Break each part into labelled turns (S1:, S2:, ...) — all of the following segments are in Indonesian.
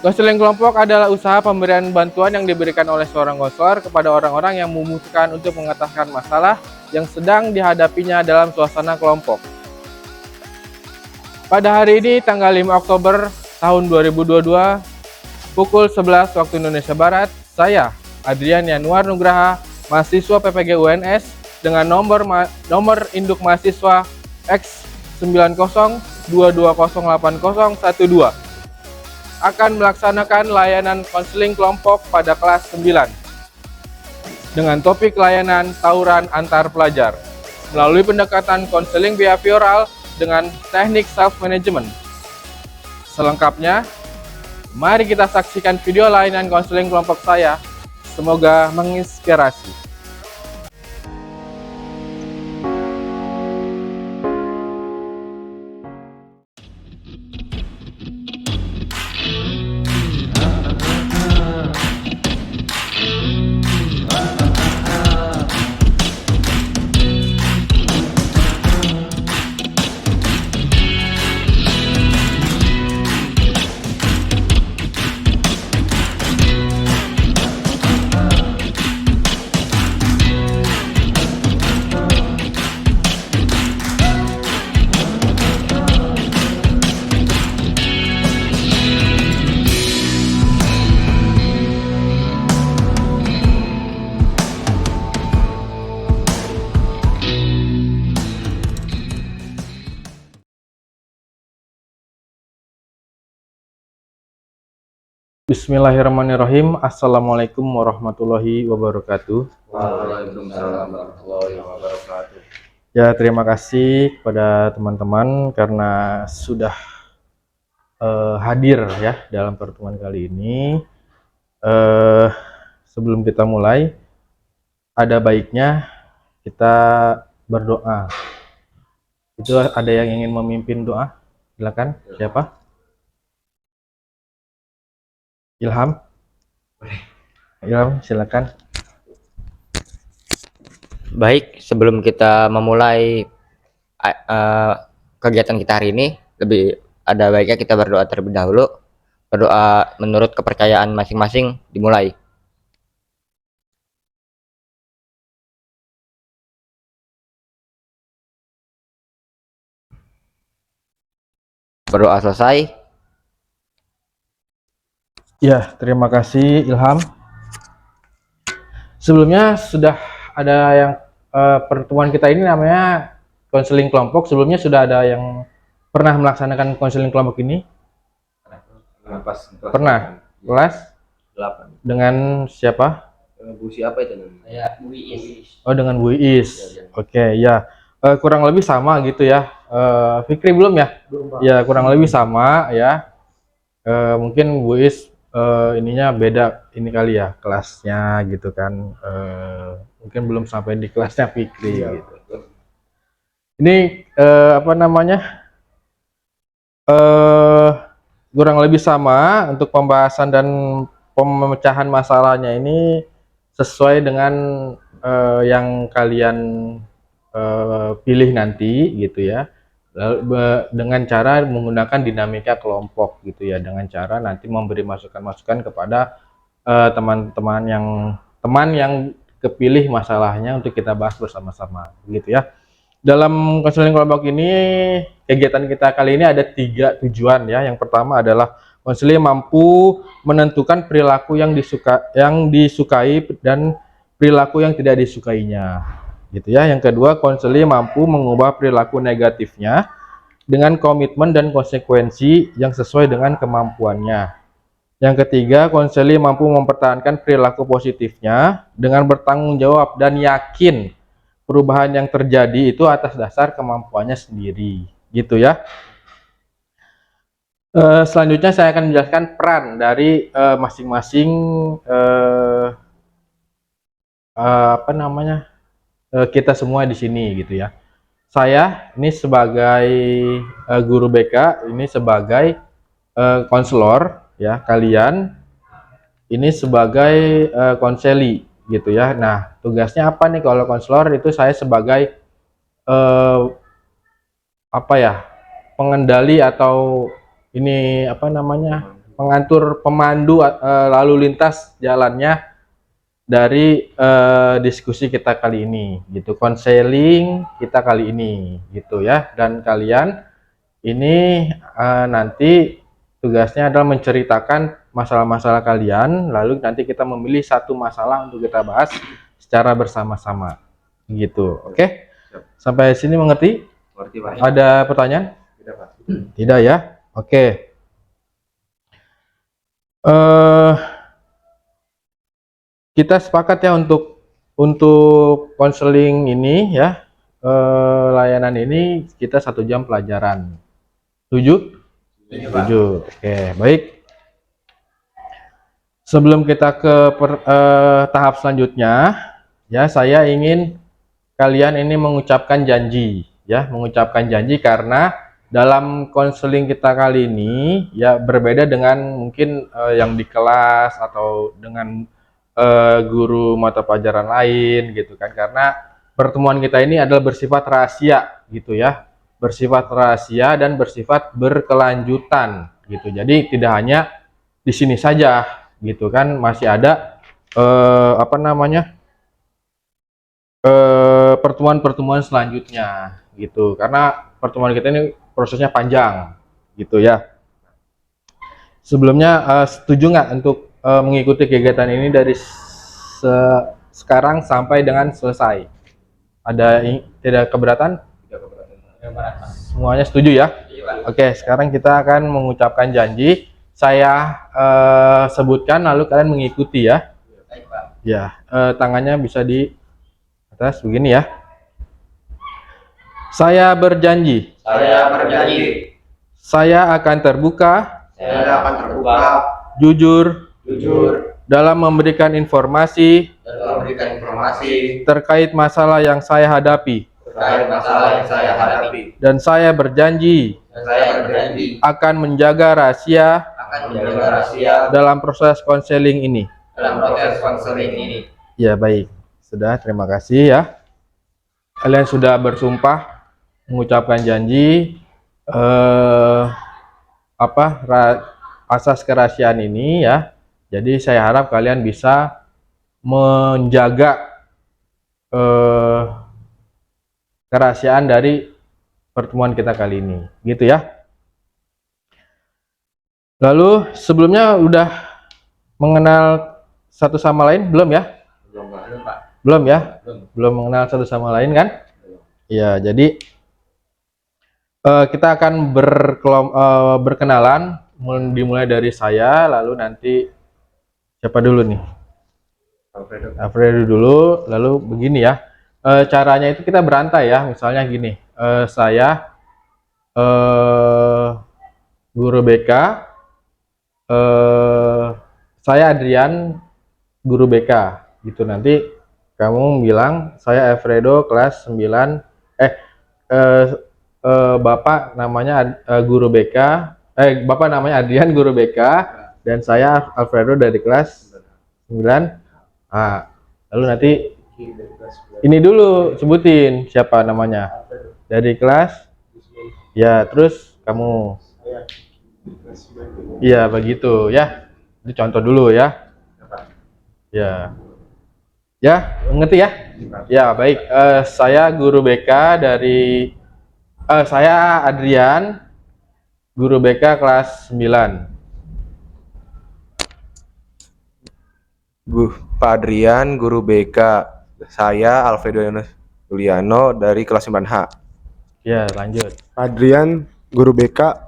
S1: Konseling kelompok adalah usaha pemberian bantuan yang diberikan oleh seorang konselor kepada orang-orang yang membutuhkan untuk mengatasi masalah yang sedang dihadapinya dalam suasana kelompok. Pada hari ini, tanggal 5 Oktober tahun 2022, pukul 11 waktu Indonesia Barat, saya, Adrian Yanuar Nugraha, mahasiswa PPG UNS dengan nomor induk mahasiswa X9022080012 akan melaksanakan layanan konseling kelompok pada kelas 9 dengan topik layanan tawuran antar pelajar melalui pendekatan konseling behavioral dengan teknik self-management. Selengkapnya, mari kita saksikan video layanan konseling kelompok saya. Semoga menginspirasi. Bismillahirrahmanirrahim. Assalamualaikum warahmatullahi wabarakatuh.
S2: Waalaikumsalam warahmatullahi wabarakatuh.
S1: Ya, terima kasih kepada teman-teman karena sudah hadir ya dalam pertemuan kali ini. Sebelum kita mulai, ada baiknya kita berdoa. Itu ada yang ingin memimpin doa? Silakan. Siapa? Ilham. Ilham, silakan.
S2: Baik, sebelum kita memulai kegiatan kita hari ini, lebih ada baiknya kita berdoa terlebih dahulu. Berdoa menurut kepercayaan masing-masing dimulai. Berdoa selesai.
S1: Ya, terima kasih Ilham. Sebelumnya sudah ada yang pertemuan kita ini namanya konseling kelompok. Sebelumnya sudah ada yang pernah melaksanakan konseling kelompok ini? Pernah. Kelas
S3: 8.
S1: dengan siapa?
S3: Bu siapa itu namanya?
S2: Ya, Bu Iis.
S1: Oh, dengan Bu Iis.
S3: Ya.
S1: Oke, ya. Kurang lebih sama gitu ya. Fikri belum ya?
S3: Belum, Pak.
S1: Ya, kurang lebih sama ya. Mungkin Bu Iis ininya beda ini kali ya, kelasnya gitu kan. Mungkin belum sampai di kelasnya Fikri
S3: Ya,
S1: gitu. Ini apa namanya? Kurang lebih sama untuk pembahasan dan pemecahan masalahnya ini sesuai dengan yang kalian pilih nanti gitu ya. Dengan cara menggunakan dinamika kelompok gitu ya, dengan cara nanti memberi masukan-masukan kepada teman-teman yang kepilih masalahnya untuk kita bahas bersama-sama gitu ya. Dalam konseling kelompok ini, kegiatan kita kali ini ada 3 tujuan ya. Yang pertama adalah konseling mampu menentukan perilaku yang disukai dan perilaku yang tidak disukainya gitu ya. Yang kedua, konseling mampu mengubah perilaku negatifnya dengan komitmen dan konsekuensi yang sesuai dengan kemampuannya. Yang ketiga, konseling mampu mempertahankan perilaku positifnya dengan bertanggung jawab dan yakin perubahan yang terjadi itu atas dasar kemampuannya sendiri gitu ya. Selanjutnya saya akan menjelaskan peran dari masing-masing apa namanya kita semua di sini gitu ya. Saya ini sebagai guru BK, ini sebagai konselor ya, kalian ini sebagai konseli gitu ya. Nah, tugasnya apa nih kalau konselor? Itu saya sebagai apa ya, pengendali atau ini apa namanya, mengatur pemandu lalu lintas jalannya dari diskusi kita kali ini gitu, konseling kita kali ini gitu ya. Dan kalian ini nanti tugasnya adalah menceritakan masalah-masalah kalian, lalu nanti kita memilih satu masalah untuk kita bahas secara bersama-sama gitu. Oke? Sampai sini mengerti?
S3: Ngerti Pak?
S1: Ada pertanyaan?
S3: Tidak Pak.
S1: Tidak ya? Oke. eh Kita sepakat ya untuk konseling ini ya, layanan ini kita 1 jam pelajaran. Setuju? Setuju. Oke, baik. Sebelum kita ke tahap selanjutnya, ya saya ingin kalian ini mengucapkan janji, ya, mengucapkan janji karena dalam konseling kita kali ini ya berbeda dengan mungkin yang di kelas atau dengan guru mata pelajaran lain gitu kan, karena pertemuan kita ini adalah bersifat rahasia gitu ya, bersifat rahasia dan bersifat berkelanjutan gitu. Jadi tidak hanya di sini saja gitu kan, masih ada pertemuan-pertemuan selanjutnya gitu, karena pertemuan kita ini prosesnya panjang gitu ya. Sebelumnya setuju nggak untuk mengikuti kegiatan ini dari sekarang sampai dengan selesai? Tidak keberatan?
S3: Tidak keberatan.
S1: Semuanya setuju ya? Oke, sekarang kita akan mengucapkan janji. Saya sebutkan lalu kalian mengikuti ya. Ya, tangannya bisa di atas begini ya. Saya berjanji.
S3: Saya berjanji.
S1: Saya akan terbuka.
S3: Saya akan terbuka.
S1: Jujur.
S3: Jujur.
S1: Dalam memberikan informasi.
S3: Dalam memberikan informasi.
S1: Terkait masalah yang saya hadapi.
S3: Terkait masalah yang saya hadapi.
S1: Dan saya berjanji.
S3: Dan saya berjanji.
S1: Akan menjaga rahasia.
S3: Akan menjaga rahasia.
S1: Dalam proses konseling ini.
S3: Dalam proses konseling ini.
S1: Ya baik. Sudah, terima kasih ya. Kalian sudah bersumpah mengucapkan janji asas kerahasiaan ini ya. Jadi saya harap kalian bisa menjaga kerahasiaan dari pertemuan kita kali ini, gitu ya. Lalu sebelumnya udah mengenal satu sama lain belum ya?
S3: Belum Pak.
S1: Belum ya? Belum mengenal satu sama lain kan? Ya, jadi kita akan berkenalan, dimulai dari saya, lalu nanti siapa dulu nih? Alfredo dulu, lalu begini ya. Caranya itu kita berantai ya, misalnya gini. Saya guru BK, saya Adrian guru BK, gitu. Nanti kamu bilang saya Alfredo kelas 9, Bapak namanya guru BK, Bapak namanya Adrian guru BK, dan saya Alfredo dari kelas 9. Lalu nanti ini dulu sebutin siapa namanya dari kelas, ya, terus kamu, ya begitu ya. Itu contoh dulu ya. Ya, ngerti ya? Ya baik. Saya guru BK dari saya Adrian, guru BK kelas 9.
S4: Pak Adrian, guru BK. Saya Alfredo Juliano dari kelas 9H.
S1: Ya, lanjut.
S5: Pak Adrian, guru BK.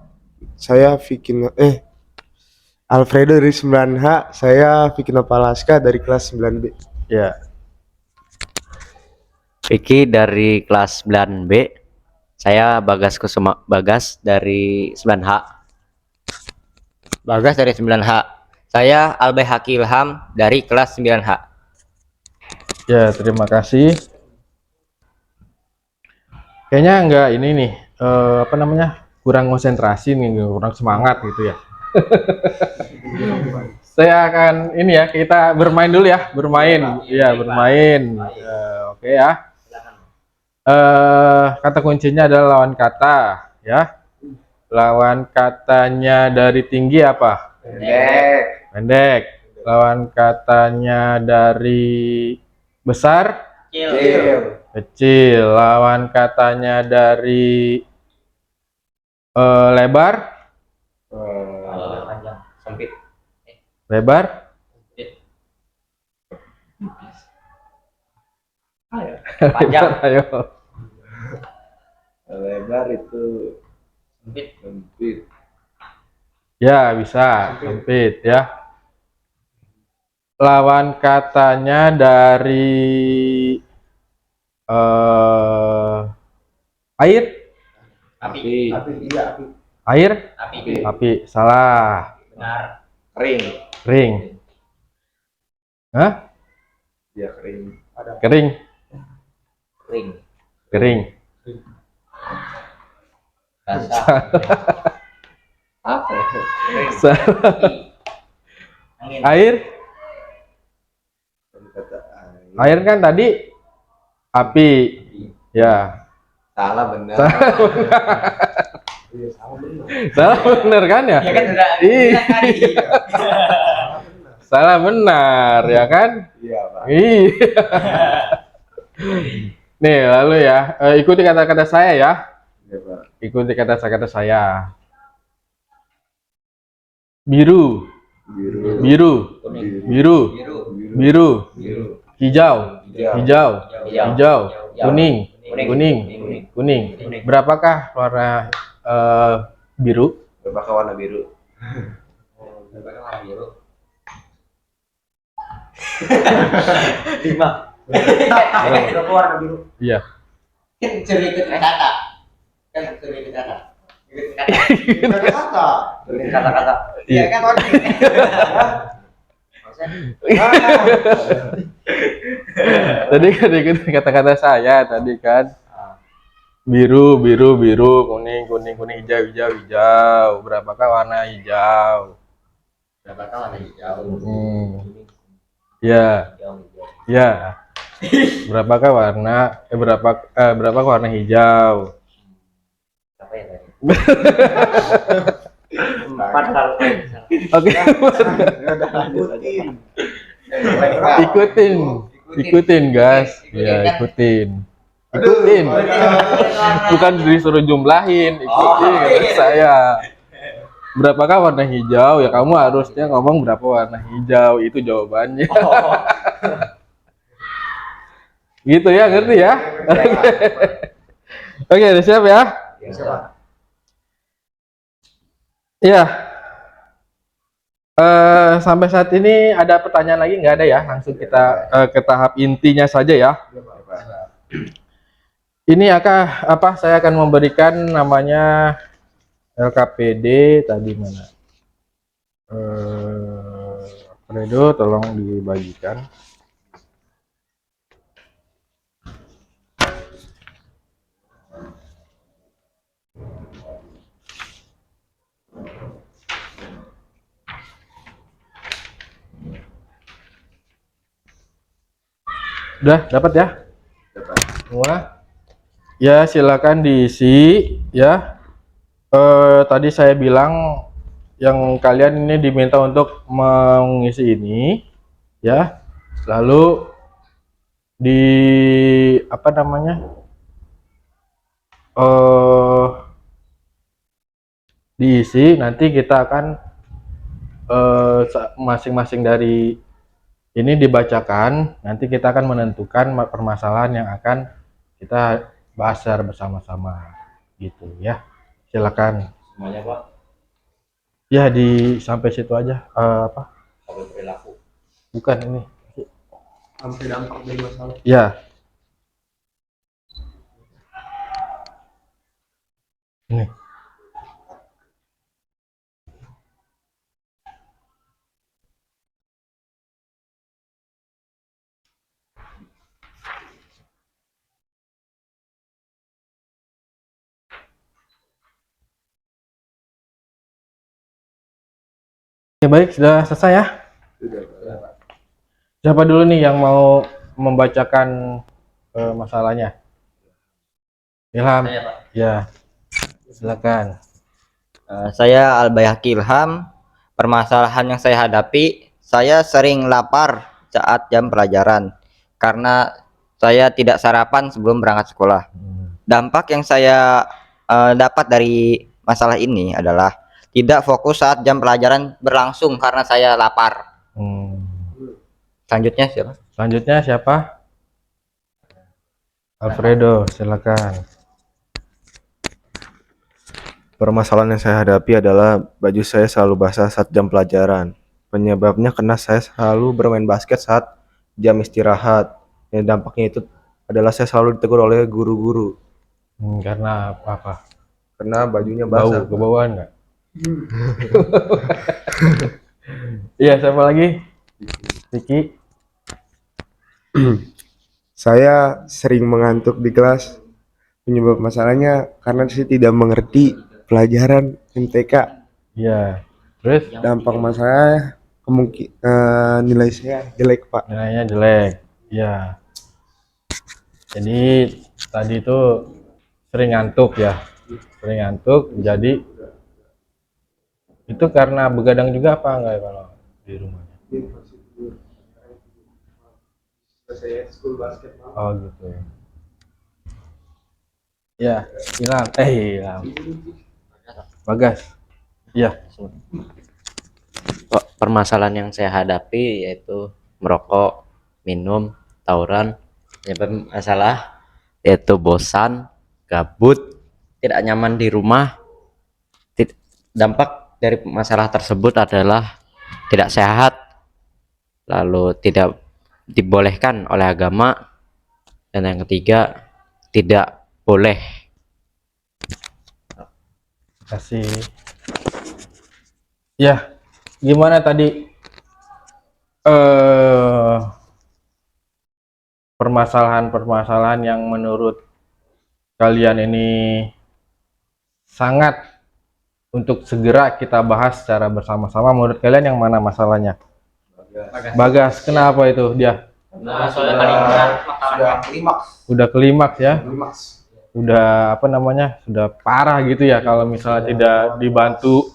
S5: Saya Alfredo dari 9H. Saya Vicky Palaska dari kelas 9B.
S1: Ya.
S6: Vicky dari kelas 9B. Saya Bagas dari 9H.
S2: Bagas dari 9H. Saya Albay Haki Ilham dari kelas 9H.
S1: Ya, terima kasih. Kayaknya enggak ini nih, kurang konsentrasi nih, kurang semangat gitu ya. Saya akan ini ya, kita bermain dulu ya, bermain. Ya, bermain. Oke ya. Kata kuncinya adalah lawan kata ya. Lawan katanya dari tinggi apa?
S3: Pendek.
S1: Pendek. Lawan katanya dari besar.
S3: Kecil.
S1: Kecil. Lawan katanya dari lebar.
S3: Panjang. Sempit.
S1: Lebar.
S3: Panjang.
S1: Ayo.
S4: Lebar itu
S3: Sempit.
S4: sempit.
S1: Ya, bisa. Sempit ya. Lawan katanya dari air.
S3: Api.
S1: Air.
S3: Api.
S1: Api. Salah.
S3: Benar.
S4: Kering.
S1: Kering. Hah?
S4: Ya kering.
S1: Kering.
S3: Kering.
S1: Kering.
S3: Basah.
S4: Apa ya?
S3: Kering.
S1: Salah.
S3: Angin.
S1: Air.
S4: Kata air.
S1: Air kan tadi api. Ya.
S4: Salah benar.
S1: Salah benar kan ya?
S3: Ya kan udah
S1: Ih.
S3: bilang tadi.
S1: Salah benar ya kan?
S4: Iya, Pak.
S1: Iya. Nih, lalu ya, ikuti kata-kata saya ya.
S4: Iya, Pak.
S1: Ikuti kata-kata saya. Biru,
S4: Biru.
S1: biru,
S3: Kuning.
S1: biru,
S3: Biru.
S1: biru,
S4: Biru.
S1: hijau,
S4: Hijau.
S1: hijau, hijau, kuning,
S3: Kuning.
S1: kuning,
S3: Kuning.
S1: kuning.
S3: Kuning.
S1: Berapakah warna biru?
S4: Berapakah warna biru?
S3: Berapa warna biru?
S6: 5.
S3: Berapa warna biru?
S1: Iya.
S3: Kan suruh ikut kata. Kan suruh ikut kata. Ikut kata. Ikut kata-kata. Iya kan warna.
S1: Tadi kan ikuti kata-kata saya tadi kan. Biru, biru, biru, kuning, kuning, kuning, hijau, hijau, hijau. Berapakah warna hijau?
S3: Berapa warna hijau?
S1: Ya,
S3: Hijau.
S1: ya. Berapakah berapa warna hijau?
S3: Apa ya tadi?
S1: Oke. Ikutin, guys. Ya, ikutin. Ikutin. Bukan disuruh jumlahin, ikutin kata saya. Berapakah warna hijau? Ya kamu harusnya ngomong berapa warna hijau, itu jawabannya. Gitu ya, ngerti ya? Oke, udah siap ya? Iya. Sampai saat ini ada pertanyaan lagi nggak ada ya? Langsung kita ke tahap intinya saja ya. Ini saya akan memberikan namanya LKPD tadi mana? Fredo, tolong dibagikan. Udah dapat ya? Semua? Ya, silakan diisi ya. Tadi saya bilang yang kalian ini diminta untuk mengisi ini ya. Lalu di apa namanya? Diisi, nanti kita akan masing-masing dari ini dibacakan, nanti kita akan menentukan permasalahan yang akan kita bahas secara bersama-sama gitu ya. Silakan.
S3: Semuanya Pak.
S1: Ya, sampai situ aja. Apa?
S3: Sampai perilaku.
S1: Bukan ini.
S5: Sampai dampak dari masalah.
S1: Ya. Ini. Ya baik, sudah selesai ya. Siapa dulu nih yang mau membacakan masalahnya? Ilham.
S3: Saya Pak.
S1: Ya. Silakan.
S2: Saya Albayhaqi Ilham, permasalahan yang saya hadapi, saya sering lapar saat jam pelajaran karena saya tidak sarapan sebelum berangkat sekolah. Dampak yang saya dapat dari masalah ini adalah tidak fokus saat jam pelajaran berlangsung karena saya lapar. Selanjutnya siapa?
S1: Selanjutnya siapa? Alfredo, silakan.
S4: Permasalahan yang saya hadapi adalah baju saya selalu basah saat jam pelajaran. Penyebabnya karena saya selalu bermain basket saat jam istirahat. Dan dampaknya itu adalah saya selalu ditegur oleh guru-guru
S1: Karena apa?
S4: karena bajunya
S1: Bau,
S4: basah.
S1: kebauan nggak? Iya, siapa lagi? Vicky.
S5: Saya sering mengantuk di kelas. Penyebab masalahnya karena saya tidak mengerti pelajaran MTK.
S1: Iya. Terus
S5: Dampak masalahnya nilai saya jelek, Pak.
S1: nilainya jelek. Iya. Jadi tadi itu sering ngantuk ya. Sering ngantuk, jadi itu karena begadang juga apa enggak ya kalau di rumahnya? Oh gitu. Ya, Ilham. Bagas. Iya.
S6: Permasalahan yang saya hadapi yaitu merokok, minum, tawuran. Penyebab masalah yaitu bosan, gabut, tidak nyaman di rumah. Dampak dari masalah tersebut adalah tidak sehat, lalu tidak dibolehkan oleh agama, dan yang ketiga tidak boleh.
S1: Kasih. Ya, gimana tadi permasalahan-permasalahan yang menurut kalian ini sangat untuk segera kita bahas secara bersama-sama. Menurut kalian yang mana masalahnya? Bagas, kenapa itu dia?
S3: Sudah klimaks.
S1: Udah klimaks ya? Udah apa namanya? Sudah parah gitu ya kalau misalnya tidak dibantu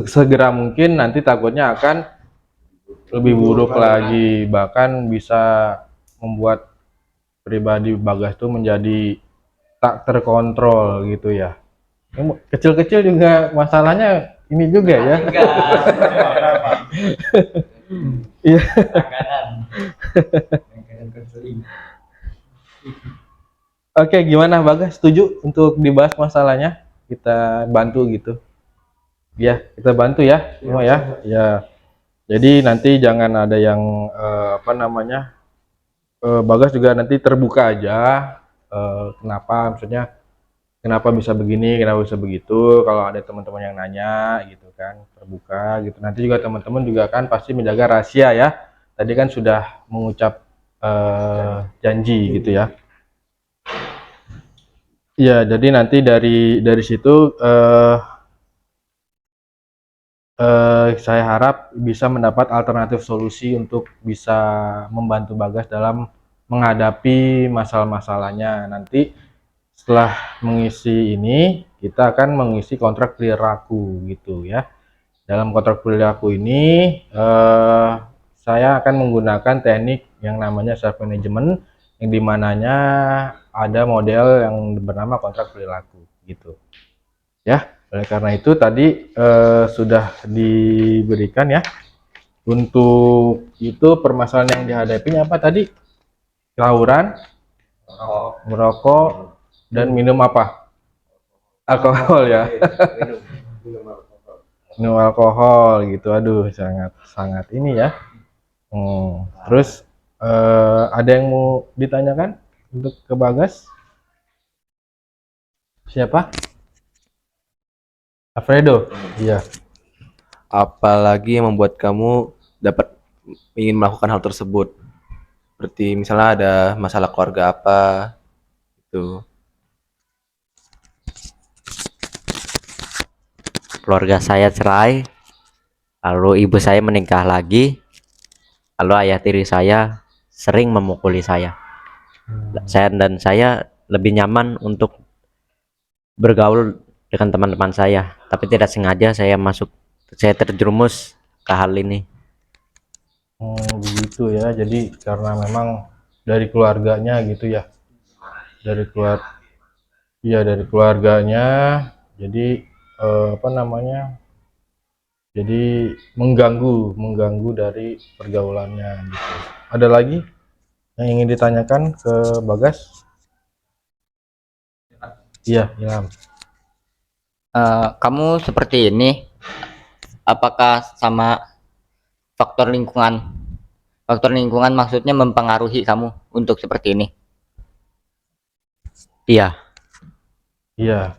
S1: segera mungkin, nanti takutnya akan lebih buruk lagi, bahkan bisa membuat pribadi Bagas itu menjadi tak terkontrol gitu ya. Kecil-kecil juga masalahnya ini juga ya. Iya. Oke, gimana Bagas? Setuju untuk dibahas masalahnya? Kita bantu gitu. Ya, kita bantu ya, semua ya. Ya. Jadi nanti jangan ada yang apa namanya? Bagas juga nanti terbuka aja. Kenapa? Maksudnya kenapa bisa begini, kenapa bisa begitu? Kalau ada teman-teman yang nanya gitu kan, terbuka gitu. Nanti juga teman-teman juga kan pasti menjaga rahasia ya. Tadi kan sudah mengucap janji gitu ya. Ya, jadi nanti dari situ saya harap bisa mendapat alternatif solusi untuk bisa membantu Bagas dalam menghadapi masalah-masalahnya. Nanti setelah mengisi ini, kita akan mengisi kontrak perilaku gitu ya. Dalam kontrak perilaku ini, saya akan menggunakan teknik yang namanya self management, yang dimananya ada model yang bernama kontrak perilaku gitu ya. Oleh karena itu tadi sudah diberikan ya. Untuk itu permasalahan yang dihadapinya apa tadi? Tawuran, merokok, dan minum apa? Alkohol ya. Minum alkohol gitu. Aduh, sangat ini ya. Terus ada yang mau ditanyakan untuk ke Bagas? Siapa? Alfredo. Iya.
S4: Apalagi yang membuat kamu dapat ingin melakukan hal tersebut? Seperti misalnya ada masalah keluarga apa gitu.
S6: Keluarga saya cerai, lalu ibu saya menikah lagi, lalu ayah tiri saya sering memukuli saya. Saya lebih nyaman untuk bergaul dengan teman-teman saya, tapi tidak sengaja saya masuk saya terjerumus ke hal ini.
S1: Begitu ya. Jadi karena memang dari keluarganya gitu ya. Dari dari keluarganya. Jadi apa namanya? Jadi mengganggu dari pergaulannya gitu. Ada lagi yang ingin ditanyakan ke Bagas? Iya, Ilham.
S2: Kamu seperti ini, apakah sama faktor lingkungan? Faktor lingkungan maksudnya mempengaruhi kamu untuk seperti ini.
S6: Iya,
S1: Iya.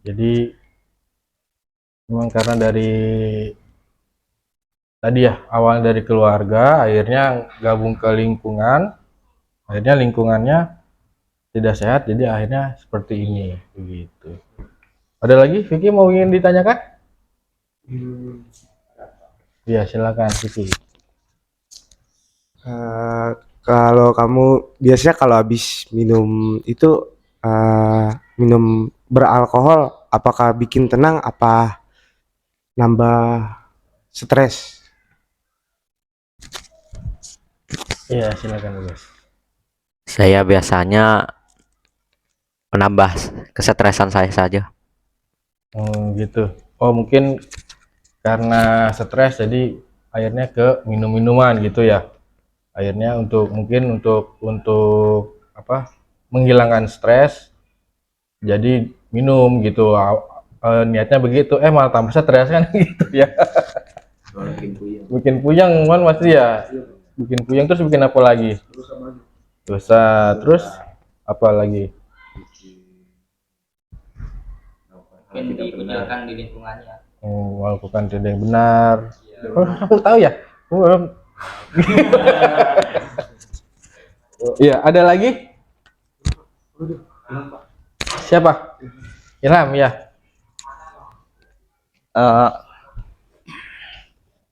S1: Jadi memang karena dari tadi ya, awal dari keluarga, akhirnya gabung ke lingkungan, akhirnya lingkungannya tidak sehat, jadi akhirnya seperti ini, begitu. Ada lagi, Vicky mau ingin ditanyakan? Iya, silakan Vicky.
S5: Eh, kalau kamu biasanya kalau habis minum itu minum beralkohol, apakah bikin tenang apa nambah stres?
S1: Iya, silakan Bagas.
S6: saya biasanya menambah kesetresan saya saja.
S1: Gitu. Oh, mungkin karena stres jadi akhirnya ke minum-minuman gitu ya. Akhirnya mungkin untuk apa? Menghilangkan stres jadi minum gitu. Niatnya begitu. Malah tambah stres kan gitu ya. Bikin puyeng kan pasti ya. Bikin puyeng terus bikin apa lagi? Dosa. Terus apa lagi?
S2: Mungkin dikucilkan di lingkungannya.
S1: Melakukan tidak yang benar. Oh, aku tahu ya. Iya, ada lagi? Siapa? Ilham ya.
S2: Eh,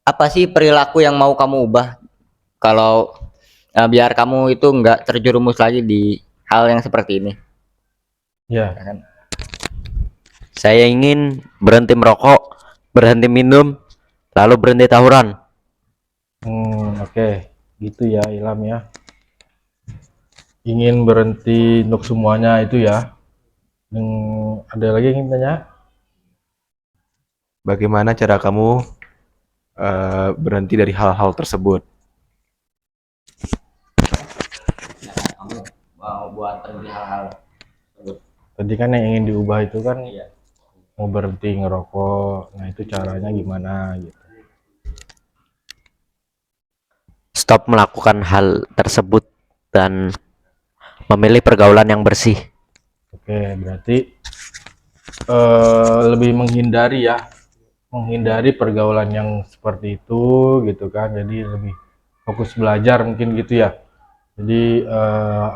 S2: apa sih perilaku yang mau kamu ubah kalau biar kamu itu nggak terjerumus lagi di hal yang seperti ini?
S1: Ya.
S6: Saya ingin berhenti merokok, berhenti minum, lalu berhenti tawuran.
S1: Oke. Gitu ya, Ilham ya. Ingin berhenti untuk semuanya itu ya. Ada lagi yang ingin tanya?
S4: Bagaimana cara kamu berhenti dari hal-hal tersebut?
S2: Kamu mau buat terjadi hal-hal.
S1: Tadi kan yang ingin diubah itu kan mau berhenti ngerokok. Nah, itu caranya gimana gitu.
S6: Stop melakukan hal tersebut dan memilih pergaulan yang bersih.
S1: Oke, berarti lebih menghindari ya, menghindari pergaulan yang seperti itu gitu kan. Jadi lebih fokus belajar mungkin gitu ya. Jadi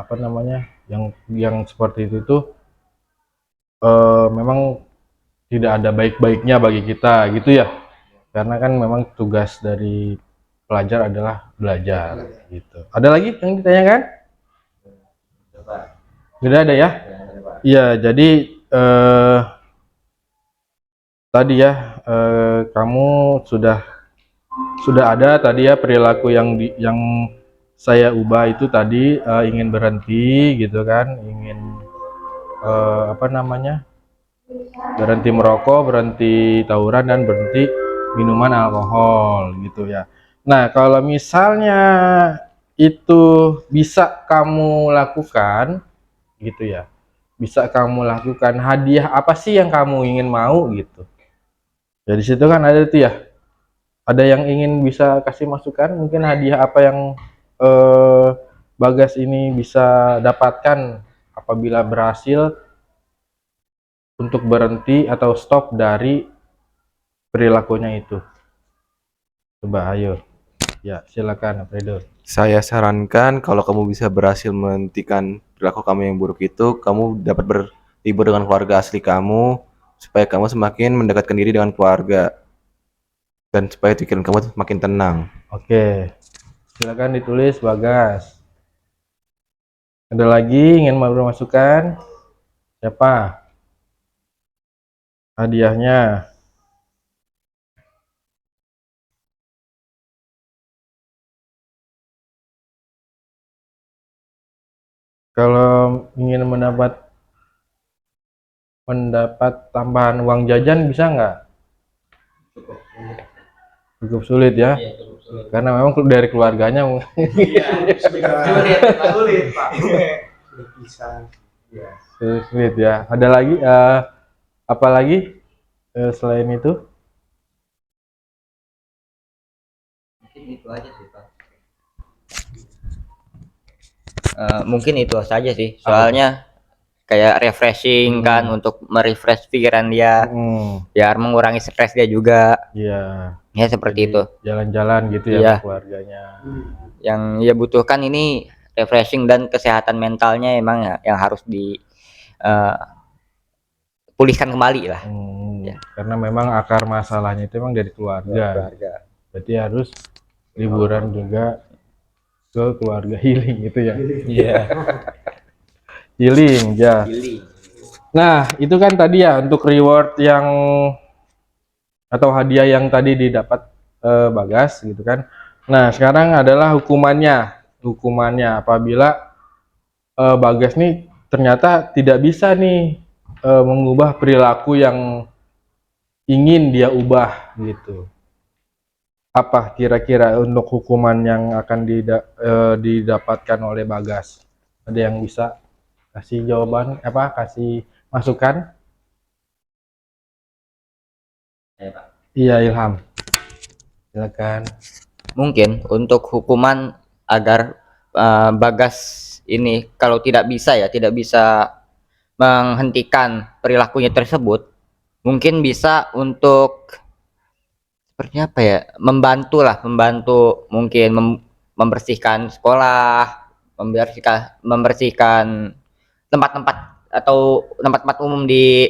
S1: apa namanya, yang seperti itu tuh memang tidak ada baik-baiknya bagi kita gitu ya. Karena kan memang tugas dari pelajar adalah belajar gitu. Ada lagi yang ditanyakan? Tidak ada ya? Iya, jadi tadi ya kamu sudah ada tadi ya perilaku yang saya ubah itu tadi ingin berhenti gitu kan, ingin apa namanya? Berhenti merokok, berhenti tawuran dan berhenti minuman alkohol gitu ya. Nah, kalau misalnya itu bisa kamu lakukan gitu ya. Bisa kamu lakukan, hadiah apa sih yang kamu ingin mau gitu. Jadi situ kan ada tuh ya. Ada yang ingin bisa kasih masukan, mungkin hadiah apa yang eh, Bagas ini bisa dapatkan apabila berhasil untuk berhenti atau stop dari perilakunya itu. Coba ayo. Ya, silakan Fredo.
S4: Saya sarankan kalau kamu bisa berhasil menghentikan perilaku kamu yang buruk itu, kamu dapat berlibur dengan keluarga asli kamu, supaya kamu semakin mendekatkan diri dengan keluarga, dan supaya pikiran kamu semakin tenang.
S1: Oke. Silakan ditulis Bagas. Ada lagi ingin bermasukan? Siapa? Hadiahnya. Kalau ingin mendapat tambahan uang jajan bisa nggak? Cukup sulit ya, karena memang dari keluarganya
S3: Sulit, Pak.
S5: Berpisah.
S1: sulit ya. Ada lagi apa lagi selain itu?
S2: Mungkin itu aja sih, Pak. Mungkin itu saja sih, soalnya kayak refreshing kan, untuk merefresh pikiran dia, biar mengurangi stres dia juga.
S1: Iya.
S2: Ya seperti itu.
S1: Jalan-jalan gitu ya
S2: Iya.
S1: sama keluarganya.
S2: Yang dia butuhkan ini refreshing dan kesehatan mentalnya emang ya, yang harus di pulihkan kembali lah. Ya.
S1: Karena memang akar masalahnya itu memang dari keluarga. Berarti harus liburan juga ke keluarga, healing gitu ya. Iya. Healing ya. Nah, itu kan tadi ya untuk reward yang atau hadiah yang tadi didapat Bagas gitu kan. Nah, sekarang adalah hukumannya. Hukumannya apabila Bagas nih ternyata tidak bisa nih mengubah perilaku yang ingin dia ubah gitu. Apa kira-kira untuk hukuman yang akan didapatkan oleh Bagas? Ada yang bisa kasih jawaban kasih masukan? Iya, Ilham. Silakan.
S2: Mungkin untuk hukuman agar Bagas ini kalau tidak bisa menghentikan perilakunya tersebut, mungkin bisa untuk seperti apa ya, membantu mungkin membersihkan sekolah, membersihkan tempat-tempat atau tempat-tempat umum di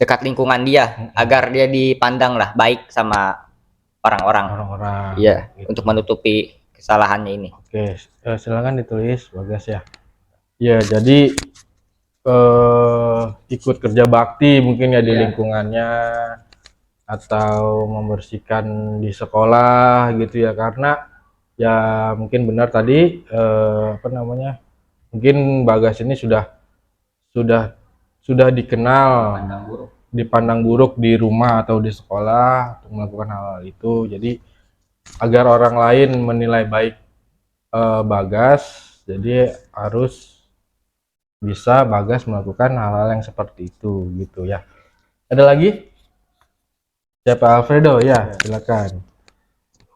S2: dekat lingkungan dia, agar dia dipandang lah baik sama orang-orang. Iya,
S1: Gitu.
S2: untuk menutupi kesalahannya ini.
S1: Oke, silakan ditulis Bagas ya. Ya, jadi ikut kerja bakti mungkin ya di lingkungannya, atau membersihkan di sekolah gitu ya, karena ya mungkin benar tadi mungkin Bagas ini sudah dikenal dipandang buruk di rumah atau di sekolah untuk melakukan hal-hal itu. Jadi agar orang lain menilai baik Bagas, jadi harus bisa Bagas melakukan hal-hal yang seperti itu gitu ya. Ada lagi? Siapa? Alfredo ya, silakan.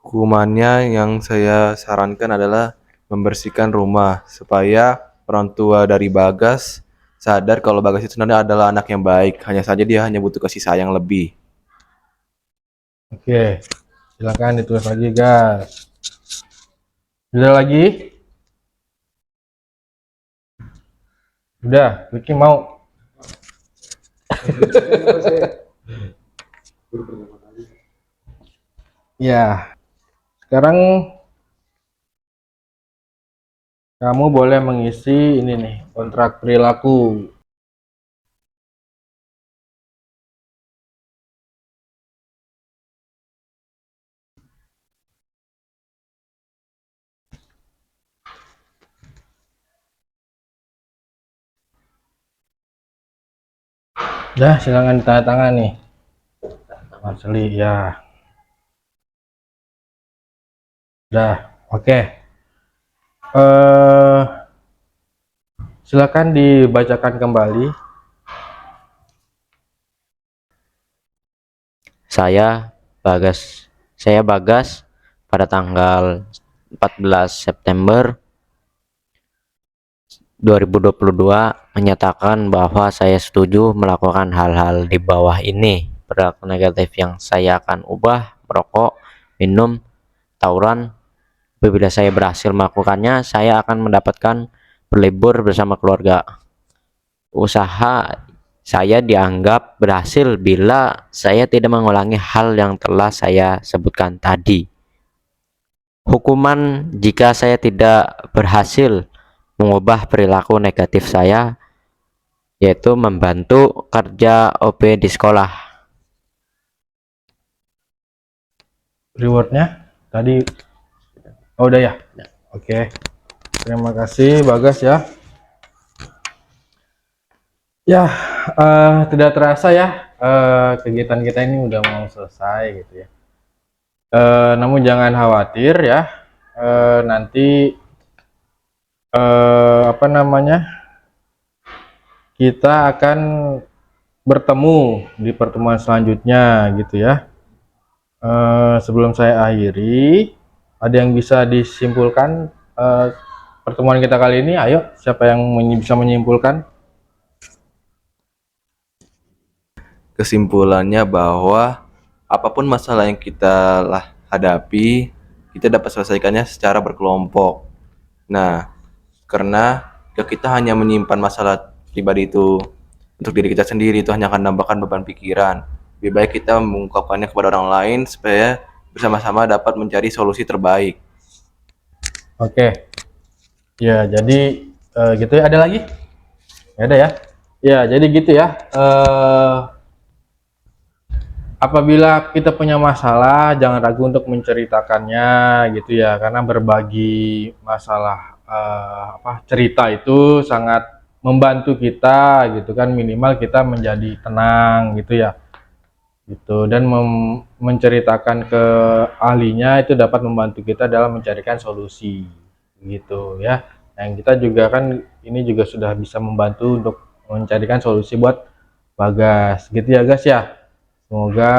S4: Hukumannya yang saya sarankan adalah membersihkan rumah supaya orang tua dari Bagas sadar kalau Bagas itu sebenarnya adalah anak yang baik. Hanya saja dia hanya butuh kasih sayang lebih.
S1: Oke, silakan ditulis lagi, guys. Udah lagi? Udah, Vicky mau. Ya, sekarang kamu boleh mengisi ini nih, kontrak perilaku. Dah, silakan ditandatangan nih. Asli ya. Dah, oke. Silakan dibacakan kembali.
S6: Saya Bagas pada tanggal 14 September 2022 menyatakan bahwa saya setuju melakukan hal-hal di bawah ini. Perilaku negatif yang saya akan ubah: merokok, minum, tawuran. Apabila saya berhasil melakukannya, saya akan mendapatkan berlibur bersama keluarga. Usaha saya dianggap berhasil bila saya tidak mengulangi hal yang telah saya sebutkan tadi. Hukuman jika saya tidak berhasil mengubah perilaku negatif saya, yaitu membantu kerja OB di sekolah.
S1: Rewardnya tadi udah ya. Oke, terima kasih Bagas ya. Ya, tidak terasa ya, kegiatan kita ini udah mau selesai gitu ya. Namun jangan khawatir ya, nanti apa namanya, kita akan bertemu di pertemuan selanjutnya gitu ya. Sebelum saya akhiri, ada yang bisa disimpulkan pertemuan kita kali ini? Ayo, siapa yang bisa menyimpulkan?
S4: Kesimpulannya bahwa apapun masalah yang kita hadapi, kita dapat selesaikannya secara berkelompok. Nah, karena kita hanya menyimpan masalah pribadi itu untuk diri kita sendiri, itu hanya akan menambahkan beban pikiran. Lebih baik kita mengungkapkannya kepada orang lain supaya bersama-sama dapat mencari solusi terbaik.
S1: Oke, ya jadi gitu ya. Ada lagi? Nggak ada ya? Ya, jadi gitu ya. Apabila kita punya masalah, jangan ragu untuk menceritakannya gitu ya, karena berbagi masalah cerita itu sangat membantu kita gitu kan, minimal kita menjadi tenang gitu ya. Gitu, dan menceritakan ke ahlinya itu dapat membantu kita dalam mencarikan solusi gitu ya. Yang kita juga kan ini juga sudah bisa membantu untuk mencarikan solusi buat Bagas gitu ya guys ya. Semoga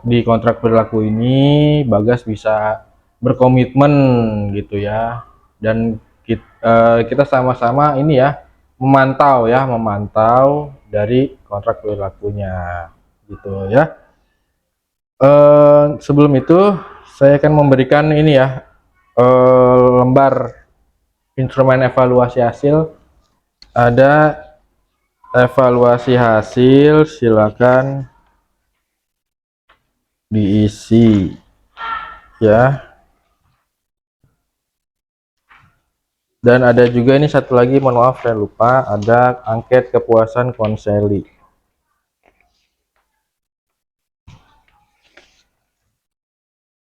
S1: di kontrak perilaku ini Bagas bisa berkomitmen gitu ya, dan kita sama-sama ini ya memantau dari kontrak perilakunya gitu ya. Sebelum itu saya akan memberikan ini ya, lembar instrumen evaluasi hasil. Ada evaluasi hasil, silakan diisi ya. Dan ada juga ini satu lagi, mohon maaf saya lupa, ada angket kepuasan konseli.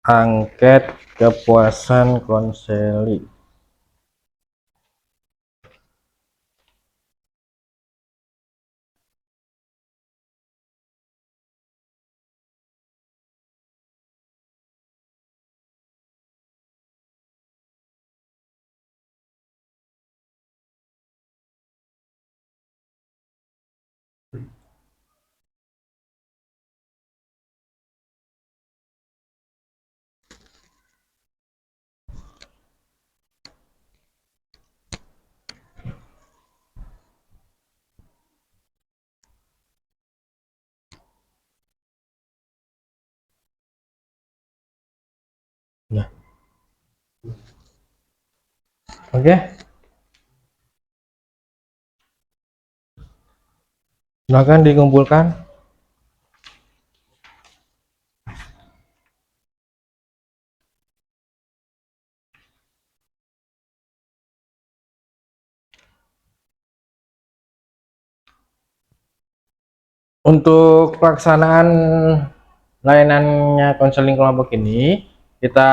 S1: Angket kepuasan konseli. Nah, oke. Silakan dikumpulkan. Untuk pelaksanaan layanannya konseling kelompok ini, kita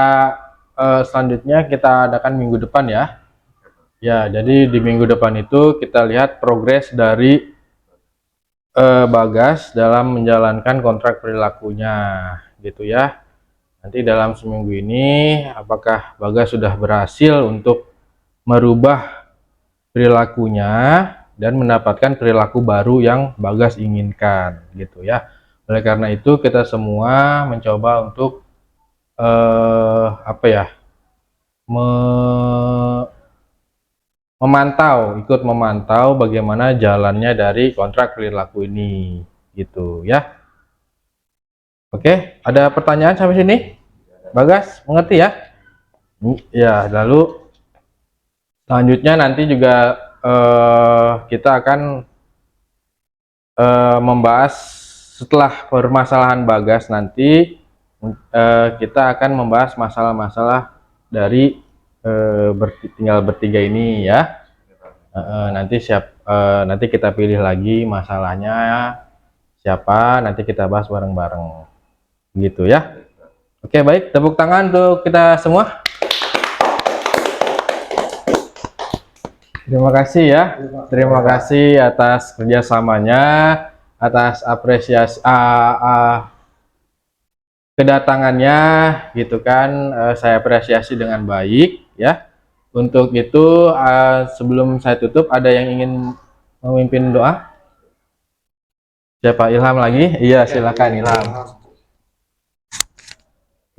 S1: selanjutnya kita adakan minggu depan ya. Ya, jadi di minggu depan itu kita lihat progres dari Bagas dalam menjalankan kontrak perilakunya gitu ya. Nanti dalam seminggu ini apakah Bagas sudah berhasil untuk merubah perilakunya dan mendapatkan perilaku baru yang Bagas inginkan gitu ya. Oleh karena itu kita semua mencoba untuk apa ya, ikut memantau bagaimana jalannya dari kontrak perilaku ini gitu ya. Oke, ada pertanyaan sampai sini? Bagas, mengerti ya? Ya, lalu selanjutnya nanti juga kita akan membahas setelah permasalahan Bagas nanti, kita akan membahas masalah-masalah dari tinggal bertiga ini ya. Nanti kita pilih lagi masalahnya siapa, nanti kita bahas bareng-bareng gitu ya. Oke, baik, tepuk tangan untuk kita semua. Terima kasih ya. Terima kasih atas kerjasamanya, atas apresiasi kedatangannya gitu kan. Saya apresiasi dengan baik ya. Untuk itu sebelum saya tutup ada yang ingin memimpin doa? Siapa? Ilham lagi? Iya, silakan Ilham.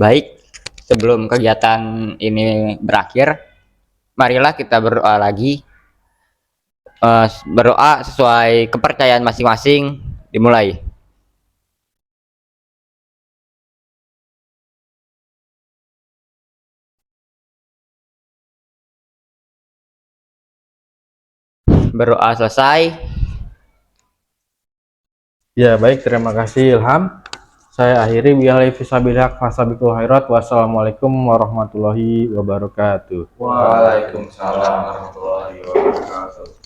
S2: Baik, sebelum kegiatan ini berakhir, marilah kita berdoa lagi. Berdoa sesuai kepercayaan masing-masing. Dimulai. Berdoa selesai.
S1: Ya, baik, terima kasih Ilham. Saya akhiri billahi fisabilillah fasabiqul khairat. Wassalamualaikum warahmatullahi wabarakatuh.
S4: Waalaikumsalam warahmatullahi wabarakatuh.